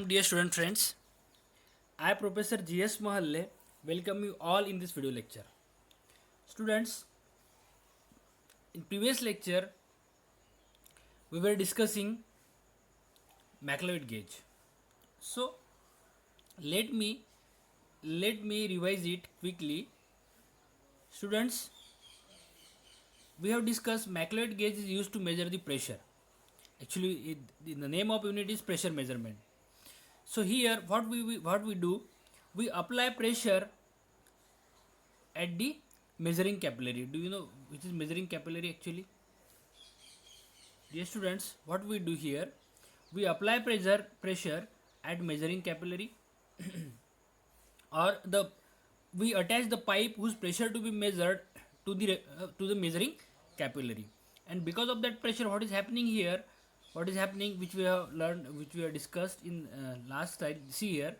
Welcome, dear student friends. I, Professor G.S. Mahalle, welcome you all in this video lecture. Students, in previous lecture, we were discussing Macleod gauge. So, let me revise it quickly. Students, we have discussed Macleod gauge is used to measure the pressure. Actually, the name of unit is pressure measurement. So here, what we do, we apply pressure at the measuring capillary. Do you know which is measuring capillary actually? Dear students, what we do here, we apply pressure at measuring capillary or we attach the pipe whose pressure to be measured to the measuring capillary, and because of that pressure, what is happening here, what is happening, which we have learned, which we have discussed in last slide. See here,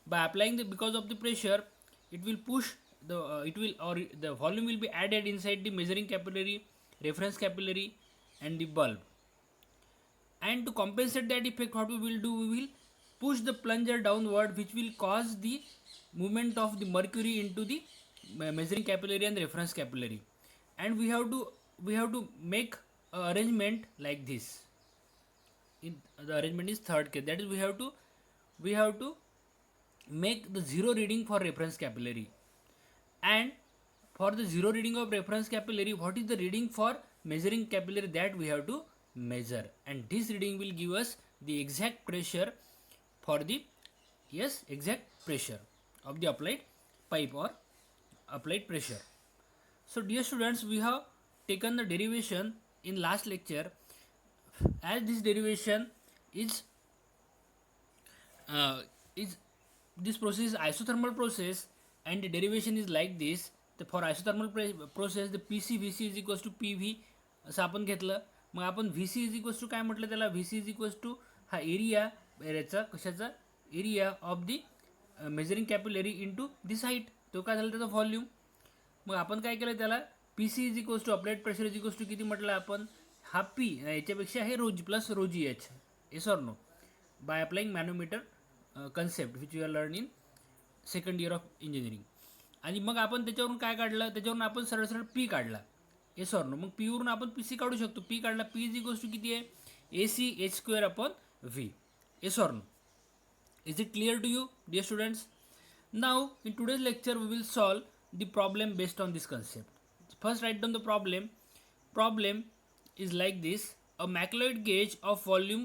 by applying the, because of the pressure, it will push the it will, or the volume will be added inside the measuring capillary, reference capillary, and the bulb. And to compensate that effect, what we will do, we will push the plunger downward, which will cause the movement of the mercury into the measuring capillary and the reference capillary. And we have to make a arrangement like this. In the arrangement is third case, that is we have to make the zero reading for reference capillary, and for the zero reading of reference capillary, what is the reading for measuring capillary, that we have to measure, and this reading will give us the exact pressure for the exact pressure of the applied pipe or applied pressure. So dear students, we have taken the derivation in last lecture. As this derivation is is this process is isothermal process, and the derivation is like this. For isothermal process, the PC VC is equals to PV असं आपण घेतलं. मग आपण VC is equals to काय म्हटलं त्याला, VC is equals to हा area याचा कशाचा area of the measuring capillary into this height, तो काय झाला त्याचा व्हॉल्यूम. मग आपण काय केलं त्याला, PC is equals to applied pressure is equals to किती म्हटलं आपण, हा पी याच्यापेक्षा हे rho g plus rho g H, as or no, by applying manometer concept which you are learn in second year of engineering. आणि मग आपण त्याच्यावरून काय काढलं, त्याच्यावरून आपण सरळ सरळ पी काढला, एस ऑर नो. मग पीवरून आपण पी सी काढू शकतो. पी काढला, पी इज इक्वल्स टू किती आहे, A C H square upon V, as or no. Is it clear to you dear students? Now in today's lecture we will solve the problem based on this concept. First write down the problem. Problem is like this: a Macleod gauge of volume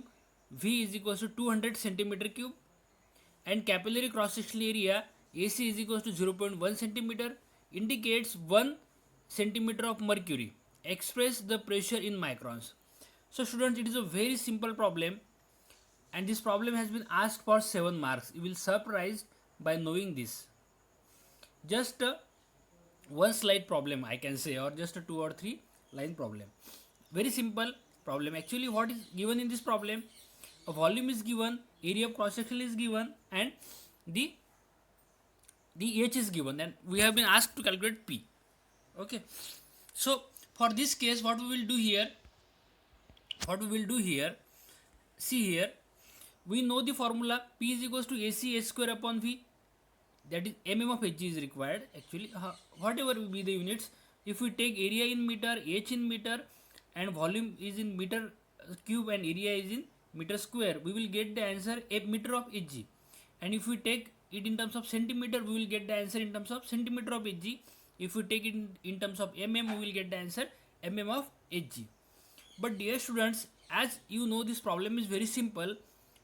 V is equals to 200 centimeter cube and capillary cross sectional area AC is equals to 0.1 centimeter indicates 1 centimeter of mercury. Express the pressure in microns. So students, it is a very simple problem, and this problem has been asked for 7 marks. You will surprised by knowing this. Just one slide problem I can say, or just a 2 or 3 line problem. Very simple problem. Actually, what is given in this problem, a volume is given, area of cross section is given, and the H is given, and we have been asked to calculate P. Okay, so for this case, what we will do here, see here, we know the formula. P is equals to AC H square upon V, that is mm of Hg is required. Actually, whatever will be the units, if we take area in meter, H in meter, and volume is in meter cube, and area is in meter square, we will get the answer a meter of Hg. And if we take it in terms of centimeter, we will get the answer in terms of centimeter of Hg. If we take it in terms of mm, we will get the answer mm of Hg. But dear students, as you know, this problem is very simple,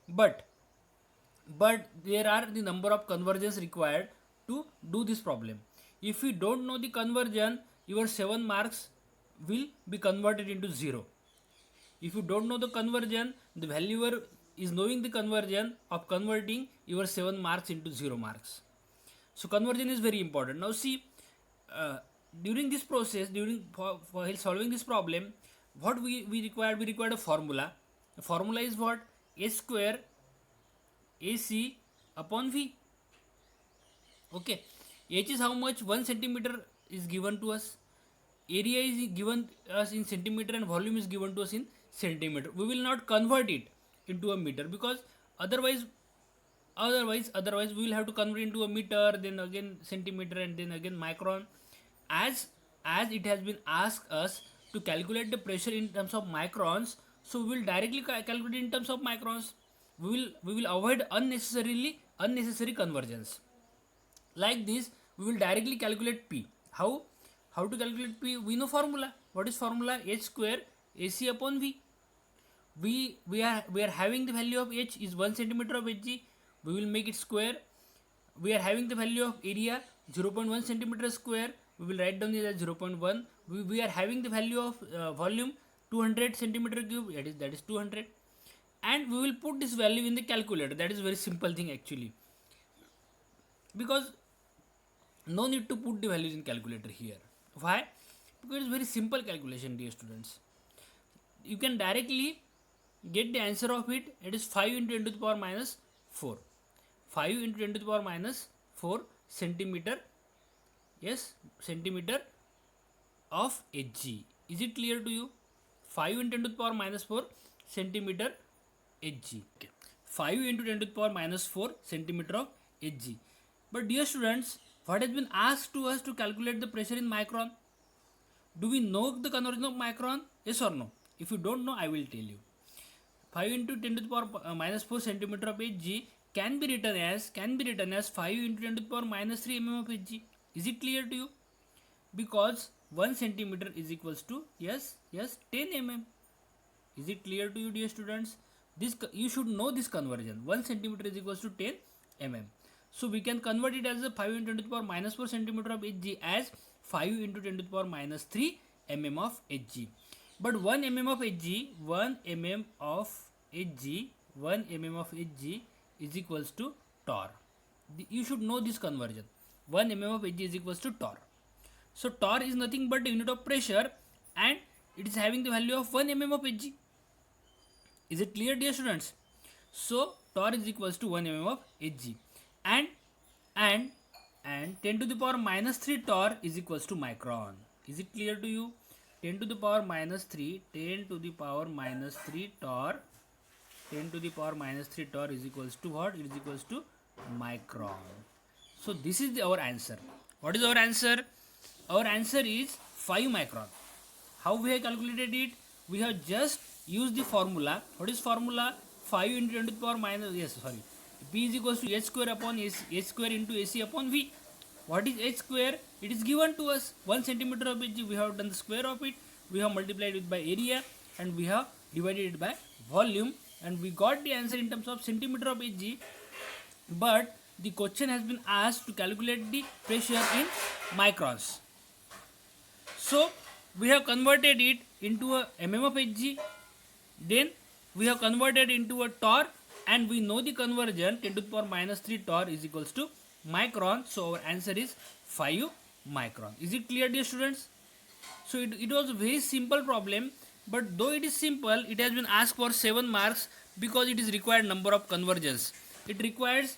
but there are the number of conversions required to do this problem. If you don't know the conversion, your 7 marks will be converted into 0. If you don't know the conversion, the valuer is knowing the conversion of converting your 7 marks into 0 marks. So conversion is very important. Now see, during this process, while solving this problem, what we required a formula. The formula is what? A square AC upon V. Okay, H is how much? 1 centimeter is given to us. Area is given us in centimeter, and volume is given to us in centimeter. We will not convert it into a meter, because otherwise otherwise we will have to convert into a meter, then again centimeter, and then again micron. As it has been asked us to calculate the pressure in terms of microns, so we will directly calculate in terms of microns. We will avoid unnecessary conversions. Like this, we will directly calculate P. How to calculate P? We know formula. What is formula? H square AC upon V. We are having the value of H is 1 centimeter of Hg. We will make it square. We are having the value of area 0.1 centimeter square. We will write down it as 0.1. We are having the value of volume 200 centimeter cube. That is 200. And we will put this value in the calculator. That is very simple thing actually, because no need to put the values in calculator here. Why? Because it's very simple calculation, dear students. You can directly get the answer of it. It is 5 into 10 to the power minus 4. 5 into 10 to the power minus 4 centimeter. Yes, centimeter of Hg. Is it clear to you? 5 into 10 to the power minus 4 centimeter Hg. Okay. 5 into 10 to the power minus 4 centimeter of Hg. But dear students, what has been asked to us to calculate the pressure in micron? Do we know the conversion of micron? Yes or no? If you don't know, I will tell you. 5 into 10 to the power minus 4 centimeter of Hg can be written as 5 into 10 to the power minus 3 mm of Hg. Is it clear to you? Because 1 centimeter is equals to 10 mm. Is it clear to you, dear students? This you should know this conversion. 1 centimeter is equals to 10 mm. So we can convert it as a 5 into 10 to the power minus 4 centimeter of Hg as 5 into 10 to the power minus 3 mm of Hg. But 1 mm of Hg is equals to torr. You should know this conversion. 1 mm of Hg is equals to torr. So torr is nothing but the unit of pressure, and it is having the value of 1 mm of Hg. Is it clear, dear students? So torr is equals to 1 mm of Hg. And 10 to the power minus 3 torr is equals to micron. Is it clear to you? 10 to the power minus 3 torr. 10 to the power minus 3 torr is equals to what? It is equals to micron. So this is our answer. What is our answer? Our answer is 5 micron. How we have calculated it? We have just used the formula. What is formula? 5 into 10 to the power minus, P is equals to H square upon H square into AC upon V. What is H square? It is given to us 1 centimeter of Hg. We have done the square of it. We have multiplied it by area, and we have divided it by volume, and we got the answer in terms of centimeter of Hg. But the question has been asked to calculate the pressure in microns. So we have converted it into a mm of Hg. Then we have converted into a torr, and we know the conversion 10 to the power minus 3 torr is equals to micron. So our answer is 5 micron. Is it clear, dear students? So it was a very simple problem, but though it is simple, it has been asked for 7 marks because it is required number of conversions. It requires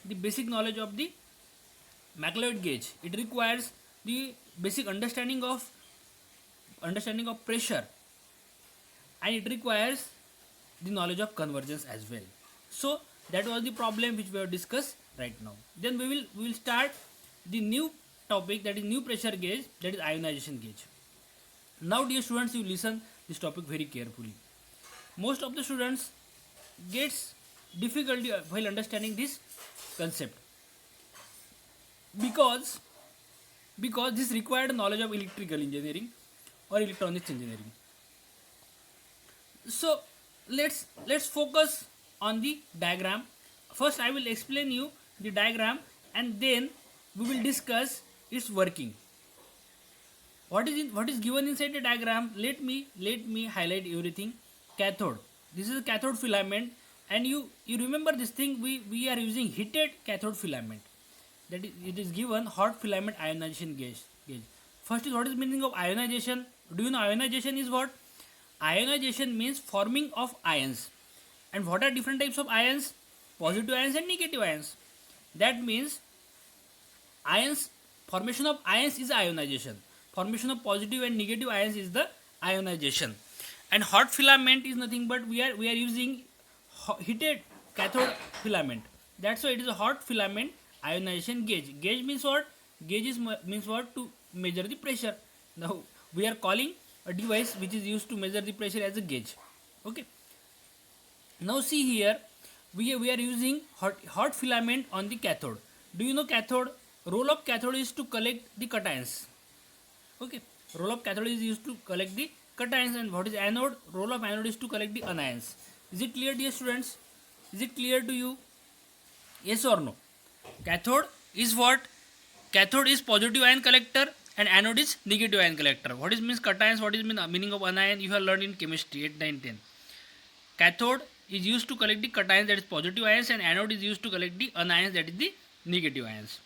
the basic knowledge of the McLeod gauge. It requires the basic understanding of pressure, and it requires the knowledge of convergence as well. So that was the problem which we have discussed right now. Then we will start the new topic, that is new pressure gauge, that is ionization gauge. Now dear students, you listen this topic very carefully. Most of the students gets difficulty while understanding this concept because this required knowledge of electrical engineering or electronics engineering. So let's focus on the diagram. First I will explain you the diagram, and then we will discuss its working. What is given inside the diagram? Let me highlight everything. Cathode. This is a cathode filament, and you remember this thing, we are using heated cathode filament. That is, it is given hot filament ionization gauge. First is, what is meaning of ionization? Do you know ionization is what? Ionization means forming of ions. And what are different types of ions? Positive ions and negative ions. That means formation of ions is ionization. Formation of positive and negative ions is the ionization. And hot filament is nothing but we are using heated cathode filament. That's why it is a hot filament ionization gauge. Gauge means what? Gauge is means what? To measure the pressure. Now we are calling a device which is used to measure the pressure as a gauge. Okay. Now see here, we are using hot filament on the cathode. Do you know cathode? Role of cathode is to collect the cations. Okay, role of cathode is used to collect the cations, and what is anode? Role of anode is to collect the anions. Is it clear, dear students? Is it clear to you? Yes or no? Cathode is what? Cathode is positive ion collector and anode is negative ion collector. What is means cations? What is meaning of anion? You have learned in chemistry 8, 9, 10. Cathode is used to collect the cations, that is positive ions, and anode is used to collect the anions, that is the negative ions.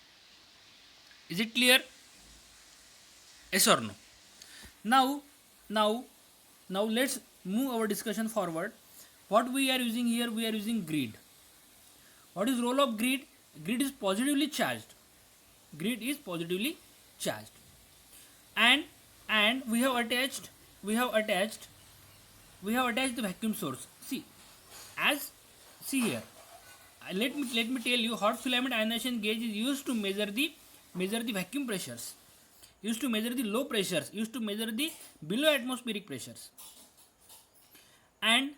Is it clear? Yes or no? Now let's move our discussion forward. What we are using here? We are using grid. What is role of grid? Grid is positively charged. Grid is positively charged. And we have attached the vacuum source. See here. Let me tell you, hot filament ionization gauge is used to measure the vacuum pressures, used to measure the low pressures, used to measure the below atmospheric pressures. And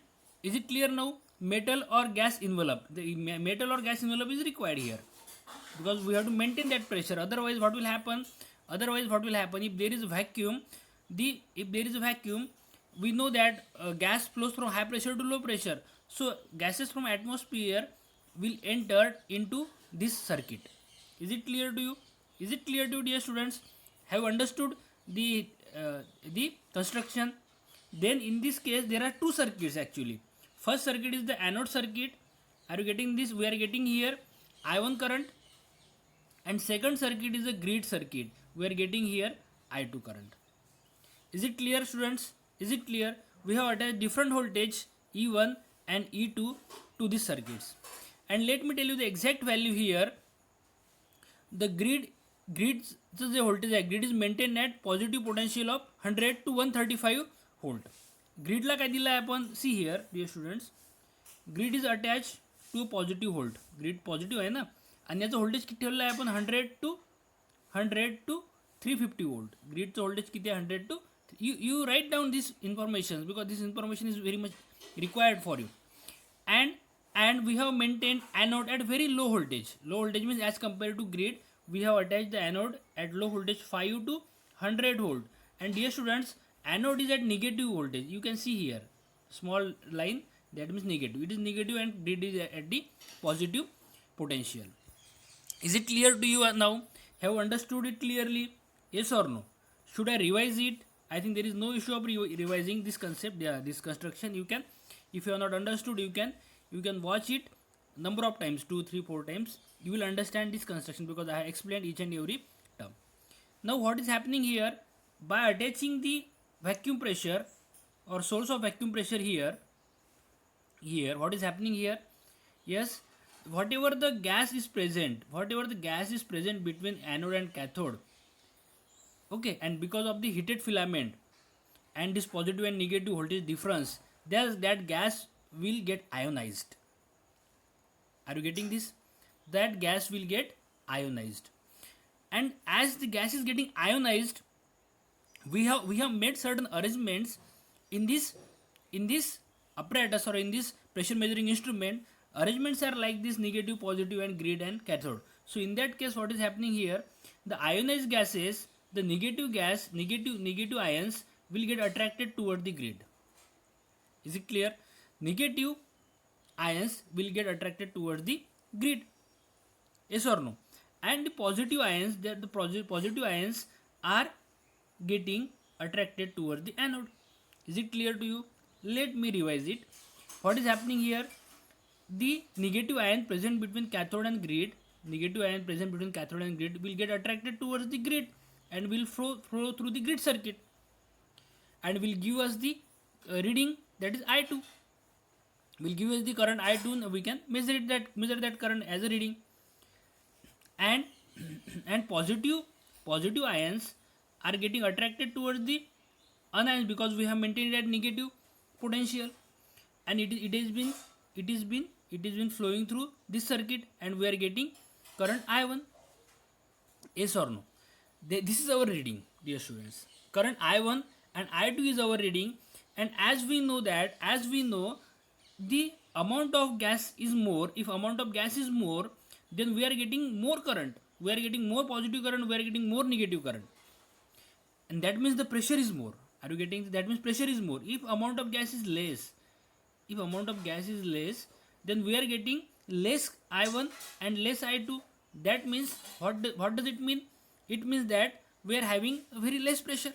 is it clear now? Metal or gas envelope. The metal or gas envelope is required here because we have to maintain that pressure. Otherwise, what will happen? If there is a vacuum, we know that gas flows from high pressure to low pressure. So gases from atmosphere will enter into this circuit. Is it clear to you? Is it clear to you, dear students? Have you understood the construction? Then in this case there are two circuits actually. First circuit is the anode circuit. Are you getting this? We are getting here I1 current. And second circuit is a grid circuit. We are getting here I2 current. Is it clear, students? Is it clear? We have attached different voltage E1 and E2 to these circuits. And let me tell you the exact value here. The grid is maintained at positive potential of 100 to 135 volt. Grid ला काय दिला आहे आपण? See here, dear students. Grid is attached to a positive volt. Grid positive आहे ना, आणि याचं voltage किती ठेवलं आहे आपण? 100 to 350 volt. Gridचं व्होल्टेज किती आहे? 100 to you write down this information because this information is very much required for you. And we have maintained anode at very low voltage. Low voltage means as compared to grid, we have attached the anode at low voltage 5 to 100 volt. And dear students, anode is at negative voltage. You can see here small line, that means negative. It is negative and grid is at the positive potential. Is it clear to you now? Have you understood it clearly? Yes or no? Should I revise it? I think there is no issue of revising this concept, this construction. You can, if you have not understood, you can watch it number of times, 2, 3, 4 times. You will understand this construction because I have explained each and every term. Now what is happening here? By attaching the vacuum pressure or source of vacuum pressure here, what is happening here? Yes, whatever the gas is present between anode and cathode, okay, and because of the heated filament and this positive and negative voltage difference, that gas will get ionized. Are you getting this? That gas will get ionized, and as the gas is getting ionized, we have made certain arrangements in this apparatus or in this pressure measuring instrument. Arrangements are like this: negative, positive, and grid and cathode. So in that case, what is happening here? The ionized gases, the negative ions will get attracted toward the grid. Is it clear? Negative ions will get attracted towards the grid. Yes or no? And the positive ions, positive ions are getting attracted towards the anode. Is it clear to you? Let me revise it. What is happening here? The negative ion present between cathode and grid, will get attracted towards the grid and will flow through the grid circuit and will give us the reading, that is I2. Will give us the current I2, and we can measure that current as a reading. And positive ions are getting attracted towards the anions because we have maintained that negative potential, and it it is been flowing through this circuit and we are getting current I1. Yes or no? This is our reading, dear students. Current I1 and I2 is our reading, and as we know the amount of gas is more. If amount of gas is more, then we are getting more current, we are getting more positive current, we are getting more negative current, and that means the pressure is more. Are you getting? That means pressure is more. If amount of gas is less, then we are getting less I1 and less I2. That means what does it mean? It means that we are having a very less pressure.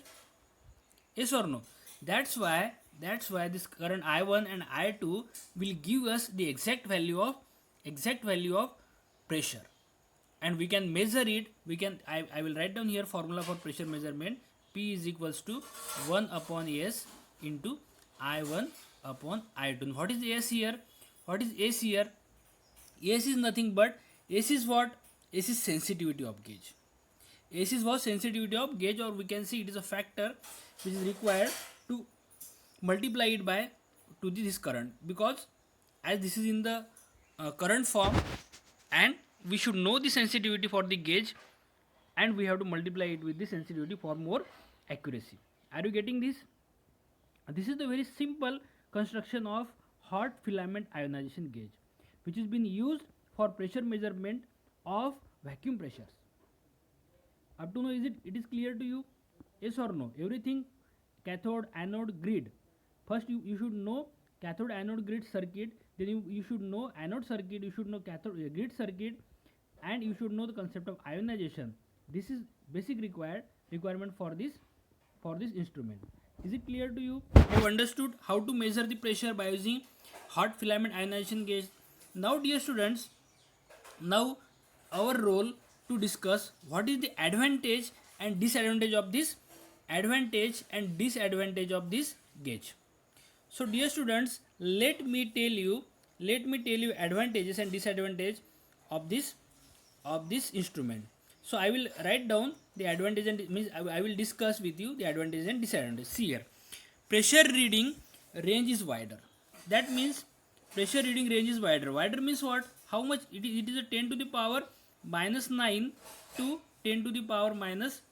Yes or no? That's why this current I1 and I2 will give us the exact value of pressure, and we can measure it. I will write down here formula for pressure measurement. P is equals to 1 upon S into I1 upon I2. What is S here? What is S here? S is nothing but S is what? S is sensitivity of gauge. S is what? Sensitivity of gauge, or we can see it is a factor which is required to multiply it by to this current, because as this is in the current form, and we should know the sensitivity for the gauge, and we have to multiply it with the sensitivity for more accuracy. Are you getting this? This is the very simple construction of hot filament ionization gauge, which has been used for pressure measurement of vacuum pressures. Up to now, it is clear to you? Yes or no? Everything cathode anode grid. First you should know cathode anode grid circuit, then you should know anode circuit, you should know cathode grid circuit, and you should know the concept of ionization. This is basic requirement for this instrument. Is it clear to you? You have understood how to measure the pressure by using hot filament ionization gauge. Now dear students, now our role to discuss what is the advantage and disadvantage of this gauge. So dear students, let me tell you advantages and disadvantage of this instrument. So I will write down the advantage and means I will discuss with you the advantage and disadvantage. See here, pressure reading range is wider. That means pressure reading range is wider. Wider means what? How much it is? It is a 10 to the power minus 9 to 10 to the power minus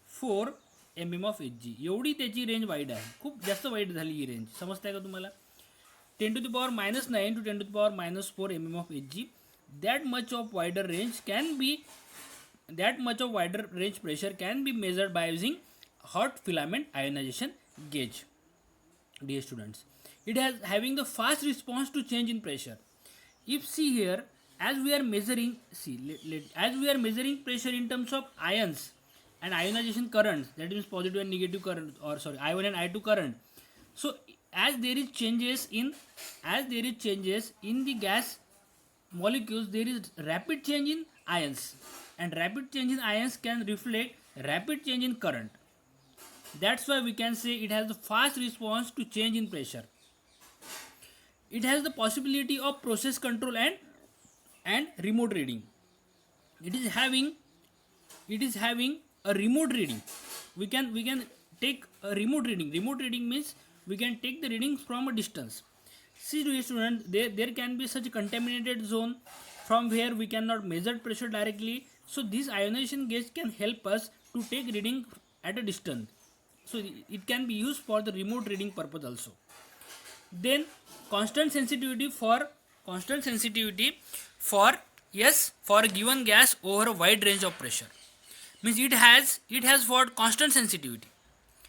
4 mm of Hg. एवढी त्याची range wide आहे, खूप जास्त wide झाली ही range. समजताय का तुम्हाला? 10 to the power minus 9 to 10 to the power minus 4 mm of Hg. That much of wider range pressure can be measured by using hot filament ionization gauge. Dear students, it has having the fast response to change in pressure. If see here, as we are measuring pressure in terms of ions and ionization currents, that means positive and negative current, or sorry, I1 and I2 current. So as there is changes in the gas molecules, there is rapid change in ions, and rapid change in ions can reflect rapid change in current. That's why we can say it has a fast response to change in pressure. It has the possibility of process control and remote reading. It is having a remote reading. We can take a remote reading. Remote reading means we can take the readings from a distance. See dear students, there can be such a contaminated zone from where we cannot measure pressure directly. So this ionization gauge can help us to take reading at a distance. So it can be used for the remote reading purpose also. Then constant sensitivity for a given gas over a wide range of pressure. Means it has what? Constant sensitivity.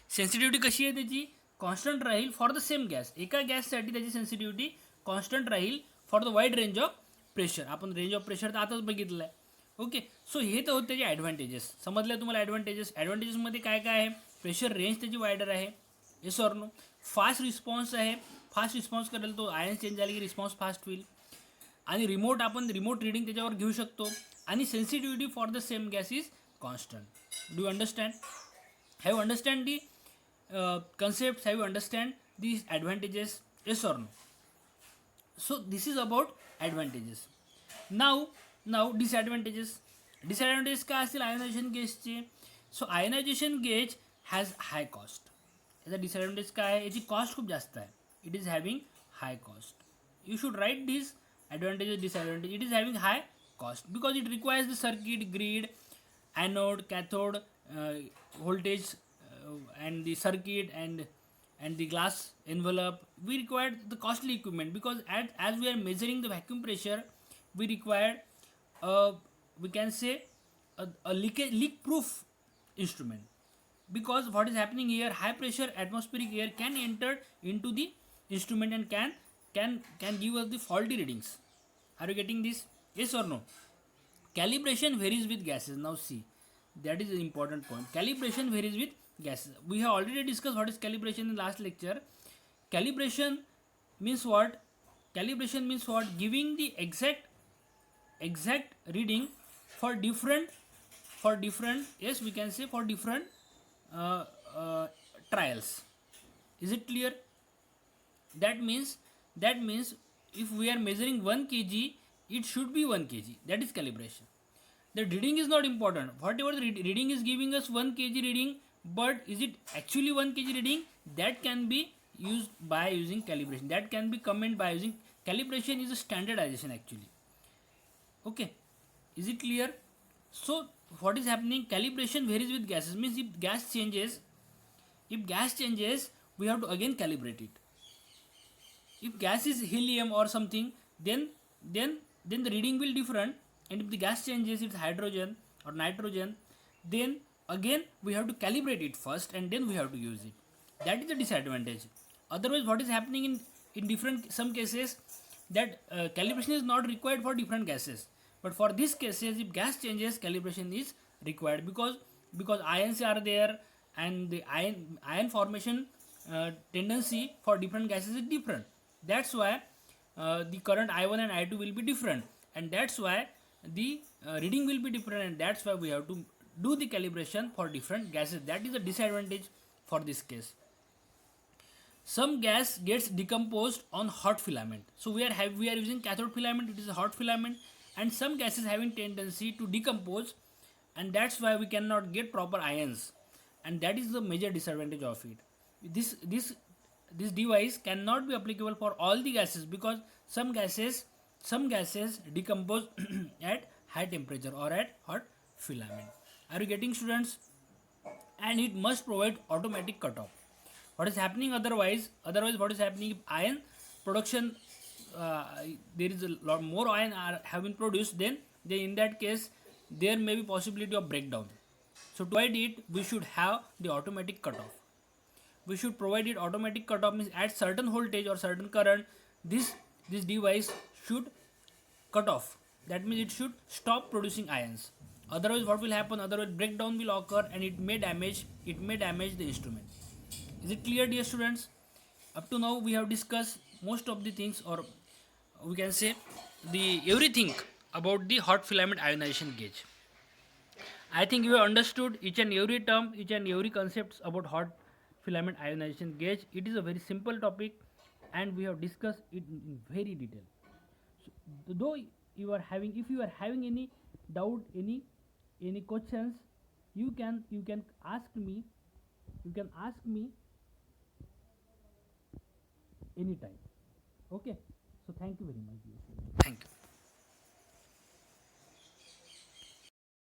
Sensitivity कशी आहे त्याची? Constant Raheel for the same gas. एका गॅससाठी त्याची sensitivity constant Raheel for the wide range of pressure. आपण range of pressure तर आताच बघितलं आहे. ओके, सो हे तर होते त्याचे ॲडव्हान्टेजेस. समजलं तुम्हाला ॲडव्हान्टेजेसमध्ये काय काय आहे? प्रेशर रेंज त्याची वायडर आहे. Yes or no? Fast response आहे. फास्ट रिस्पॉन्स करेल तो, आयन चेंज झाले की रिस्पॉन्स फास्ट होईल. आणि आपण रिमोट रिडिंग त्याच्यावर घेऊ शकतो. आणि sensitivity for the same gas is constant. Do understand? Have understand the concepts? Have you understand these advantages? Yes or no? So this is about advantages. Now disadvantages काय असतील ionization गेजचे? So ionization gauge has high cost. याचा disadvantage काय आहे? याची cost खूप जास्त आहे. It is having high cost. You should write this advantages, disadvantages. It is having high cost because it requires the circuit, grid, anode, cathode, voltage, and the circuit and the glass envelope. We require the costly equipment because as we are measuring the vacuum pressure, we require we can say a leak proof instrument, because what is happening here, high pressure atmospheric air can enter into the instrument and can give us the faulty readings. Are you getting this? Yes or no? Calibration varies with gases. Now see, that is an important point. Calibration varies with gases. We have already discussed what is calibration in last lecture. Calibration means what? Calibration means what? Giving the exact reading for different yes, we can say for different uh, uh, trials. Is it clear? That means if we are measuring 1 kg, it should be 1 kg. That is calibration. The reading is not important. Whatever the reading is giving us 1 kg reading, but is it actually 1 kg reading? That can be used by using calibration. That can be commented by using calibration. Is a standardization actually. Okay, is it clear? So what is happening? Calibration varies with gases. Means if gas changes, we have to again calibrate it. If gas is helium or something, then the reading will different. And if the gas changes, it's hydrogen or nitrogen, then again we have to calibrate it first and then we have to use it. That is the disadvantage. Otherwise, what is happening in different some cases, that calibration is not required for different gases, but for these cases, if gas changes, calibration is required, because ions are there and the ion formation tendency for different gases is different. That's why the current I1 and I2 will be different, and that's why the reading will be different, and that's why we have to do the calibration for different gases. That is a disadvantage for this case. Some gas gets decomposed on hot filament. So we are using cathode filament, it is a hot filament, and some gases having tendency to decompose, and that's why we cannot get proper ions, and that is the major disadvantage of it. This device cannot be applicable for all the gases, because some gases decompose at high temperature or at hot filament. Are you getting, students? And it must provide automatic cutoff. What is happening otherwise what is happening, if ion production there is a lot more ion have been produced, then in that case there may be possibility of breakdown. So to avoid it, we should have the automatic cutoff. We should provide it automatic cutoff, means at certain voltage or certain current, this device should cut off. That means it should stop producing ions. Otherwise, what will happen? Otherwise, breakdown will occur and it may damage the instrument. Is it clear, dear students? Up to now, we have discussed most of the things, or we can say the everything about the hot filament ionization gauge. I think you have understood each and every term, each and every concepts about hot filament ionization gauge. It is a very simple topic, and we have discussed it in very detail. So, though if you are having any doubt, any questions, you can ask me. You can ask me anytime. Okay. So thank you very much. Thank you.